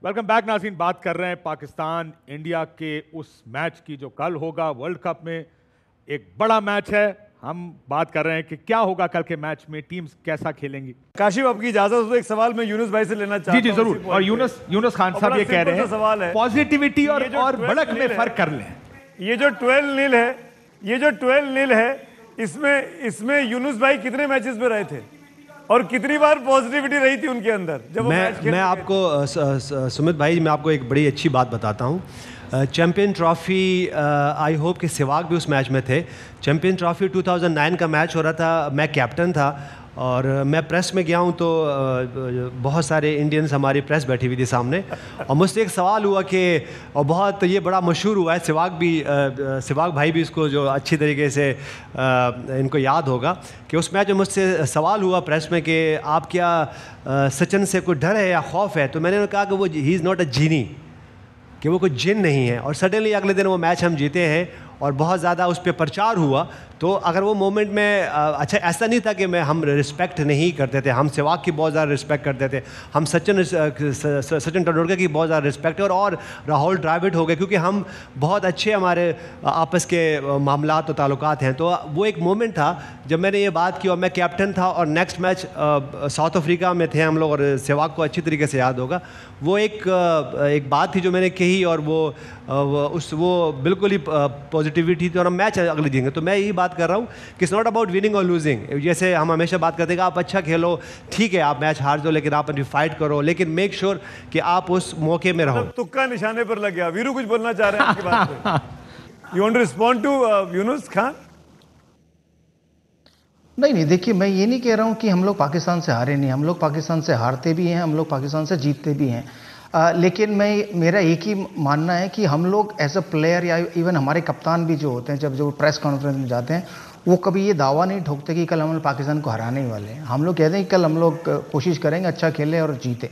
Welcome back नाज़रीन। बात कर रहे हैं पाकिस्तान इंडिया के उस मैच की जो कल होगा वर्ल्ड कप में। एक बड़ा मैच है। हम बात कर रहे हैं कि क्या होगा कल के मैच में, टीम्स कैसा खेलेंगी। काशिफ, आपकी इजाजत हो तो एक सवाल मैं यूनुस भाई से लेना चाहता हूं। जी जरूर। और यूनुस खान साहब ये कह रहे हैं पॉजिटिविटी और भड़क में फर्क कर लें। ये जो 12-0 है इसमें यूनुस भाई कितने मैचेस में रहे थे और कितनी बार पॉजिटिविटी रही थी उनके अंदर जब मैं आपको सुमित भाई, मैं आपको एक बड़ी अच्छी बात बताता हूँ। चैंपियन ट्रॉफ़ी, आई होप कि सहवाग भी उस मैच में थे। चैंपियन ट्रॉफ़ी 2009 का मैच हो रहा था, मैं कैप्टन था और मैं प्रेस में गया हूँ तो बहुत सारे इंडियंस, हमारी प्रेस बैठी हुई थी सामने, और मुझसे एक सवाल हुआ कि, और बहुत ये बड़ा मशहूर हुआ है, सहवाग भाई भी इसको जो अच्छी तरीके से इनको याद होगा कि उस मैच में मुझसे सवाल हुआ प्रेस में कि आप क्या सचिन से कोई डर है या खौफ है। तो मैंने कहा कि वो ही इज़ नॉट अ जीनी, कि वो कोई जिन नहीं है। और सडनली अगले दिन वो मैच हम जीते हैं और बहुत ज़्यादा उस पर प्रचार हुआ। तो अगर वो मोमेंट में अच्छा, ऐसा नहीं था कि हम रिस्पेक्ट नहीं करते थे, हम सहवाग की बहुत ज़्यादा रिस्पेक्ट करते थे, हम सचिन तेंदुलकर की बहुत ज़्यादा रिस्पेक्ट है, और राहुल द्रविड़ हो गए, क्योंकि हम बहुत अच्छे, हमारे आपस के मामलात और ताल्लुकात हैं। तो वो एक मोमेंट था जब मैंने ये बात की और मैं कैप्टन था, और नेक्स्ट मैच साउथ अफ्रीका में थे हम लोग, और सहवाग को अच्छी तरीके से याद होगा। वो एक बात थी जो मैंने कही, और वो बिल्कुल ही पॉजिटिविटी थी, और हम मैच अगले देंगे। तो मैं यही बात कर रहा हूँ कि इट्स नॉट अबाउट विनिंग और लूजिंग। जैसे हम हमेशा बात करते हैं कि आप अच्छा खेलो, ठीक है, आप मैच हार दो, लेकिन आप अपनी फाइट करो, लेकिन मेक श्योर कि आप उस मौके में रहो। तुक्का निशाने पर लग गया। वीरू कुछ बोलना चाह रहे हैं आपकी बात पे। You want to respond to Yunus Khan? नहीं, देखिए, मैं ये नहीं कह रहा हूँ कि हम लोग पाकिस्तान से हारे नहीं। हम लोग पाकिस्तान से हारते भी हैं, हम लोग पाकिस्तान से जीतते भी हैं। लेकिन मेरा एक ही मानना है कि हम लोग एज अ प्लेयर, या इवन हमारे कप्तान भी जो होते हैं, जब जो प्रेस कॉन्फ्रेंस में जाते हैं, वो कभी ये दावा नहीं ठोकते कि कल हम लोग पाकिस्तान को हराने ही वाले हैं। हम लोग कहते हैं कि कल हम लोग कोशिश करेंगे अच्छा खेलें और जीते।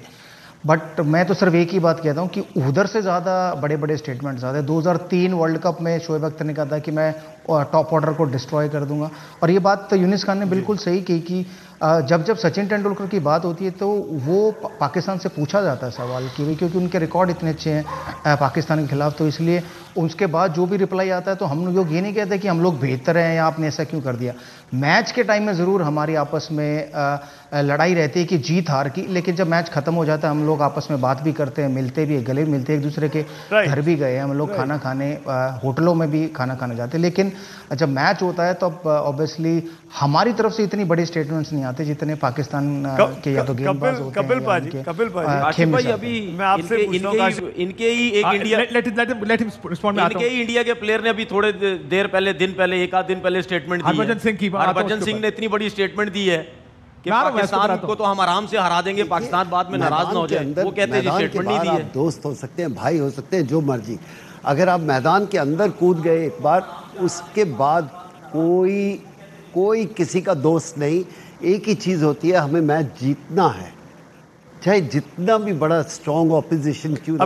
बट मैं तो सिर्फ एक ही बात कहता हूँ कि उधर से ज़्यादा बड़े बड़े स्टेटमेंट्स आते हैं। 2003 वर्ल्ड कप में शोएब अख्तर ने कहा था कि मैं टॉप ऑर्डर को डिस्ट्रॉय कर दूंगा, और ये बात तो यूनुस खान ने बिल्कुल सही की कि जब सचिन तेंदुलकर की बात होती है तो वो पाकिस्तान से पूछा जाता है सवाल कि क्योंकि उनके रिकॉर्ड इतने अच्छे हैं पाकिस्तान के खिलाफ, तो इसलिए उसके बाद जो भी रिप्लाई आता है तो हम लोग ये नहीं कहते कि हम लोग बेहतर हैं या आपने ऐसा क्यों कर दिया। मैच के टाइम में ज़रूर हमारी आपस में लड़ाई रहती है कि जीत हार की, लेकिन जब मैच खत्म हो जाता है हम लोग आपस में बात भी करते हैं, मिलते भी, गले मिलते हैं, एक दूसरे के घर भी गए, हम लोग खाना खाने, होटलों में भी खाना खाने जाते हैं। लेकिन जब मैच होता है तो ऑब्वियसली हमारी तरफ से इतनी बड़ी स्टेटमेंट्स नहीं आते जितने पाकिस्तान के या तो गेंदबाज होते हैं। कपिल भाई, अभी मैं आपसे इनके ही एक इंडिया के प्लेयर ने अभी थोड़े देर पहले, दिन पहले, एक आध दिन पहले स्टेटमेंट दी है। हरभजन सिंह ने इतनी बड़ी स्टेटमेंट दी है कि पाकिस्तान को तो हम आराम से हरा देंगे, पाकिस्तान बाद में नाराज ना हो जाए। वो कहते हैं स्टेटमेंट नहीं दी है। दोस्त हो सकते हैं, भाई हो सकते हैं, जो मर्जी, अगर आप मैदान के अंदर कूद गए एक बार, उसके बाद कोई किसी का दोस्त नहीं। एक ही चीज़ होती है, हमें मैच जीतना है, चाहे जितना भी बड़ा स्ट्रॉन्ग ऑपोजिशन क्यों ना।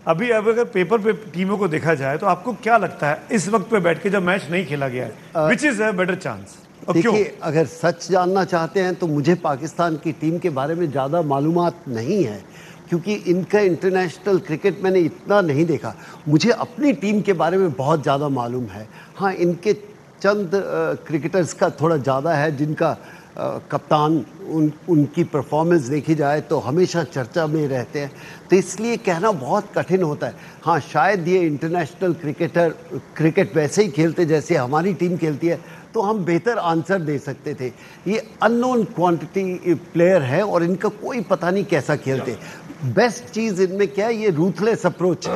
अभी अगर पेपर पे टीमों को देखा जाए तो आपको क्या लगता है इस वक्त पे बैठ के जब मैच नहीं खेला गया है, which is a better chance? देखिए, अगर सच जानना चाहते हैं तो मुझे पाकिस्तान की टीम के बारे में ज़्यादा मालूमात नहीं है, क्योंकि इनका इंटरनेशनल क्रिकेट मैंने इतना नहीं देखा। मुझे अपनी टीम के बारे में बहुत ज़्यादा मालूम है। हाँ, इनके चंद क्रिकेटर्स का थोड़ा ज़्यादा है, जिनका कप्तान, उनकी परफॉर्मेंस देखी जाए तो हमेशा चर्चा में रहते हैं, तो इसलिए कहना बहुत कठिन होता है। हाँ, शायद ये इंटरनेशनल क्रिकेट वैसे ही खेलते जैसे हमारी टीम खेलती है तो हम बेहतर आंसर दे सकते थे। ये अननोन क्वांटिटी प्लेयर है और इनका कोई पता नहीं कैसा खेलते। बेस्ट चीज़ इनमें क्या है, ये रूथलेस अप्रोच है।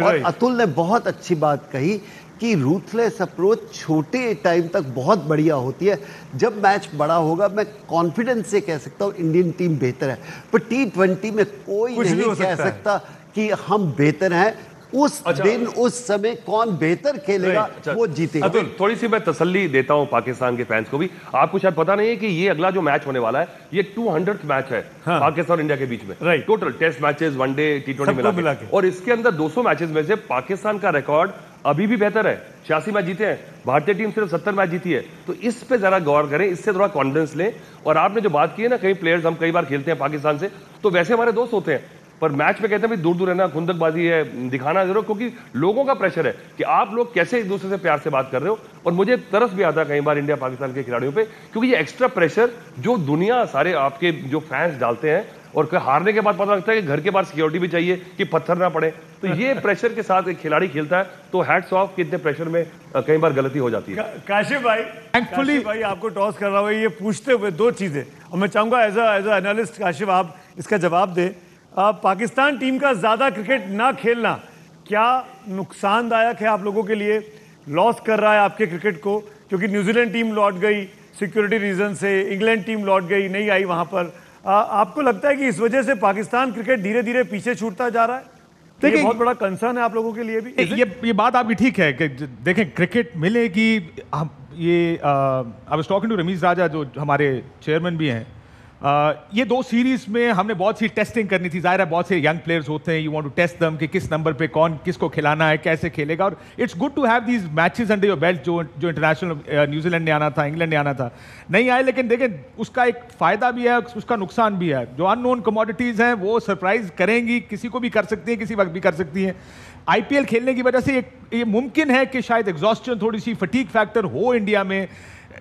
और अतुल ने बहुत अच्छी बात कही कि रूथलेस अप्रोच छोटे टाइम तक बहुत बढ़िया होती है। जब मैच बड़ा होगा, मैं कॉन्फिडेंस से कह सकता हूँ इंडियन टीम बेहतर है, पर T20 में कोई नहीं कह सकता कि हम बेहतर हैं। उस दिन उस समय कौन बेहतर खेलेगा वो जीतेगा। थोड़ी सी मैं तसल्ली देता हूं पाकिस्तान के फैंस को भी। आपको शायद पता नहीं है कि ये अगला जो मैच होने वाला है ये 200th मैच है पाकिस्तान और इंडिया के बीच में। Total test matches, one day, T20 मिला के। और इसके अंदर 200 मैचेस में से पाकिस्तान का रिकॉर्ड अभी भी बेहतर है। 86 मैच जीते हैं, भारतीय टीम सिर्फ 70 मैच जीती है। तो इस पे जरा गौर करें, इससे थोड़ा कॉन्फिडेंस लें। और आपने जो बात की है ना, कई प्लेयर्स हम कई बार खेलते हैं पाकिस्तान से, तो वैसे हमारे दोस्त होते हैं, पर मैच में कहते हैं दूर दूर रहना, खुंदकबाजी है, दिखाना जरूर, क्योंकि लोगों का प्रेशर है कि आप लोग कैसे एक दूसरे से प्यार से बात कर रहे हो। और मुझे तरस भी आता है कई बार इंडिया पाकिस्तान के खिलाड़ियों पे, क्योंकि ये एक्स्ट्रा प्रेशर जो दुनिया सारे आपके जो फैंस डालते हैं, और हारने के बाद पता लगता है कि घर के बाहर सिक्योरिटी भी चाहिए कि पत्थर ना पड़े, तो ये प्रेशर के साथ एक खिलाड़ी खेलता है, तो हैट्स ऑफ कि इतने प्रेशर में कई बार गलती हो जाती है। काशिफ भाई, थैंकफुली भाई आपको टॉस कर रहा हूँ ये पूछते हुए दो चीजें, और मैं चाहूंगा एज अ एनालिस्ट काशिफ आप इसका जवाब दें। पाकिस्तान टीम का ज्यादा क्रिकेट ना खेलना क्या नुकसानदायक है आप लोगों के लिए, लॉस कर रहा है आपके क्रिकेट को? क्योंकि न्यूजीलैंड टीम लौट गई सिक्योरिटी रीजन से, इंग्लैंड टीम लौट गई, नहीं आई वहां पर। आपको लगता है कि इस वजह से पाकिस्तान क्रिकेट धीरे धीरे पीछे छूटता जा रहा है? देखिए, बहुत बड़ा कंसर्न है आप लोगों के लिए भी। ये बात आपकी ठीक है कि देखें क्रिकेट मिलेगी। हम ये I was talking to Rameez Raja जो हमारे चेयरमैन भी हैं, ये दो सीरीज में हमने बहुत सी टेस्टिंग करनी थी। जाहिर है बहुत से यंग प्लेयर्स होते हैं, you want to test them कि किस नंबर पे कौन किसको खिलाना है, कैसे खेलेगा। और it's good to have these matches under your belt. जो इंटरनेशनल न्यूजीलैंड ने आना था, इंग्लैंड ने आना था, नहीं आए, लेकिन देखें उसका एक फायदा भी है, उसका नुकसान भी है। जो अननोन कमोडिटीज हैं वो सरप्राइज करेंगी, किसी को भी कर सकती हैं, किसी वक्त भी कर सकती हैं। आईपीएल खेलने की वजह से ये मुमकिन है कि शायद एग्जॉस्शन, थोड़ी सी फटीग फैक्टर हो इंडिया में।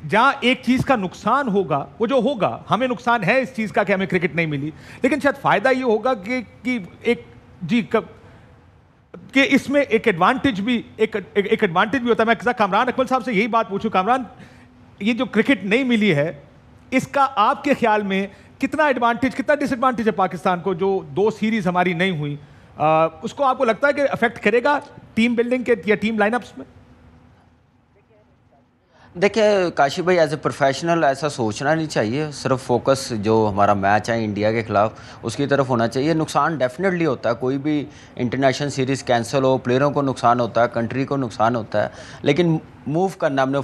जहां एक चीज का नुकसान होगा, वो जो होगा, हमें नुकसान है इस चीज का कि हमें क्रिकेट नहीं मिली, लेकिन शायद फायदा ये होगा कि इसमें एक एडवांटेज भी होता है। मैं कामरान अकमल साहब से यही बात पूछूं, कामरान, ये जो क्रिकेट नहीं मिली है, इसका आपके ख्याल में कितना एडवांटेज, कितना डिसएडवांटेज है पाकिस्तान को? जो दो सीरीज हमारी नहीं हुई, उसको आपको लगता है कि अफेक्ट करेगा टीम बिल्डिंग के या टीम लाइनअप्स में? देखिए काशिफ भाई, एज ए प्रोफेशनल ऐसा सोचना नहीं चाहिए। सिर्फ फोकस जो हमारा मैच है इंडिया के खिलाफ उसकी तरफ होना चाहिए। नुकसान डेफिनेटली होता है, कोई भी इंटरनेशनल सीरीज़ कैंसिल हो, प्लेयरों को नुकसान होता है, कंट्री को नुकसान होता है, लेकिन मूव करना, हमने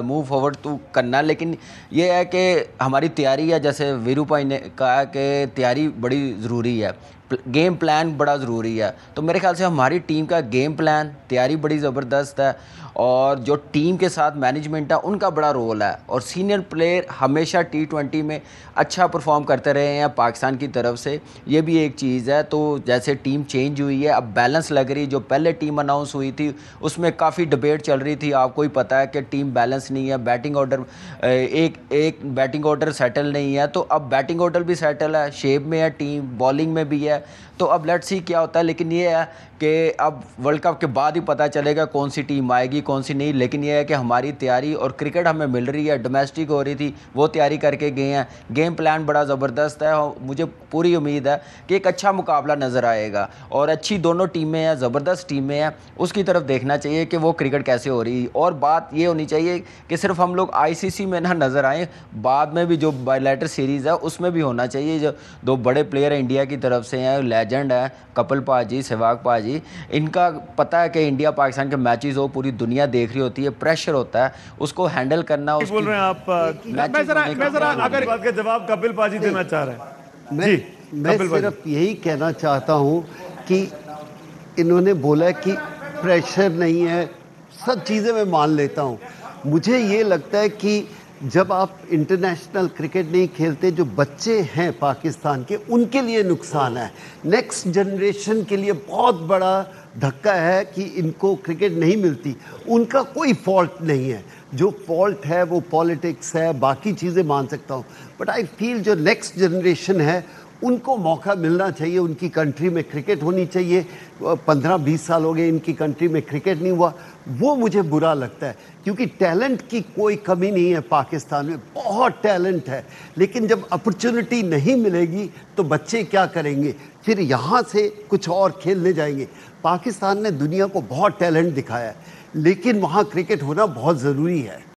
मूव फॉरवर्ड तो करना। लेकिन ये है कि हमारी तैयारी है, जैसे वीरू भाई ने कहा कि तैयारी बड़ी ज़रूरी है, गेम प्लान बड़ा ज़रूरी है। तो मेरे ख्याल से हमारी टीम का गेम प्लान, तैयारी बड़ी ज़बरदस्त है, और जो टीम के साथ मैनेजमेंट है उनका बड़ा रोल है। और सीनियर प्लेयर हमेशा T20 में अच्छा परफॉर्म करते रहे हैं पाकिस्तान की तरफ से, ये भी एक चीज़ है। तो जैसे टीम चेंज हुई है, अब बैलेंस लग रही। जो पहले टीम अनाउंस हुई थी उसमें काफ़ी डिबेट चल रही थी, आपको ही पता है कि टीम बैलेंस नहीं है, बैटिंग ऑर्डर एक बैटिंग ऑर्डर सेटल नहीं है। तो अब बैटिंग ऑर्डर भी सेटल है, शेप में है टीम, बॉलिंग में भी है। तो अब लेट्स सी क्या होता है। लेकिन ये है कि अब वर्ल्ड कप के बाद ही पता चलेगा कौन सी टीम आएगी, कौन सी नहीं। लेकिन ये है कि हमारी तैयारी और क्रिकेट हमें मिल रही है, डोमेस्टिक हो रही थी, वो तैयारी करके गए हैं। गेम प्लान बड़ा ज़बरदस्त है, और मुझे पूरी उम्मीद है कि एक अच्छा मुकाबला नज़र आएगा। और अच्छी दोनों टीमें हैं, ज़बरदस्त टीमें हैं, उसकी तरफ देखना चाहिए कि वो क्रिकेट कैसे हो रही है। और बात ये होनी चाहिए कि सिर्फ हम लोग ICC में ना नज़र आएँ, बाद में भी जो बायलैटर सीरीज़ है उसमें भी होना चाहिए। जो दो बड़े प्लेयर इंडिया की तरफ से हैं, लेजेंड है कपिल पाजी, सहवाग पाजी, इनका पता है कि इंडिया पाकिस्तान के मैचेस हो, पूरी दुनिया देख रही होती है, प्रेशर होता है, उसको हैंडल करना। बोल रहे हैं आप, मैं जरा अगर बात का जवाब कपिल पाजी देना चाह रहे हैं। मैं सिर्फ यही कहना चाहता हूं कि इन्होंने बोला कि प्रेशर नहीं है, सब चीज़ें मैं मान लेता हूं। मुझे ये लगता है कि जब आप इंटरनेशनल क्रिकेट नहीं खेलते, जो बच्चे हैं पाकिस्तान के, उनके लिए नुकसान है। नेक्स्ट जनरेशन के लिए बहुत बड़ा धक्का है कि इनको क्रिकेट नहीं मिलती। उनका कोई फॉल्ट नहीं है, जो फॉल्ट है वो पॉलिटिक्स है, बाकी चीज़ें मान सकता हूँ। बट आई फील जो नेक्स्ट जनरेशन है उनको मौका मिलना चाहिए, उनकी कंट्री में क्रिकेट होनी चाहिए। 15-20 साल हो गए इनकी कंट्री में क्रिकेट नहीं हुआ, वो मुझे बुरा लगता है। क्योंकि टैलेंट की कोई कमी नहीं है पाकिस्तान में, बहुत टैलेंट है। लेकिन जब अपॉर्चुनिटी नहीं मिलेगी तो बच्चे क्या करेंगे? फिर यहाँ से कुछ और खेलने जाएंगे। पाकिस्तान ने दुनिया को बहुत टैलेंट दिखाया है, लेकिन वहाँ क्रिकेट होना बहुत ज़रूरी है।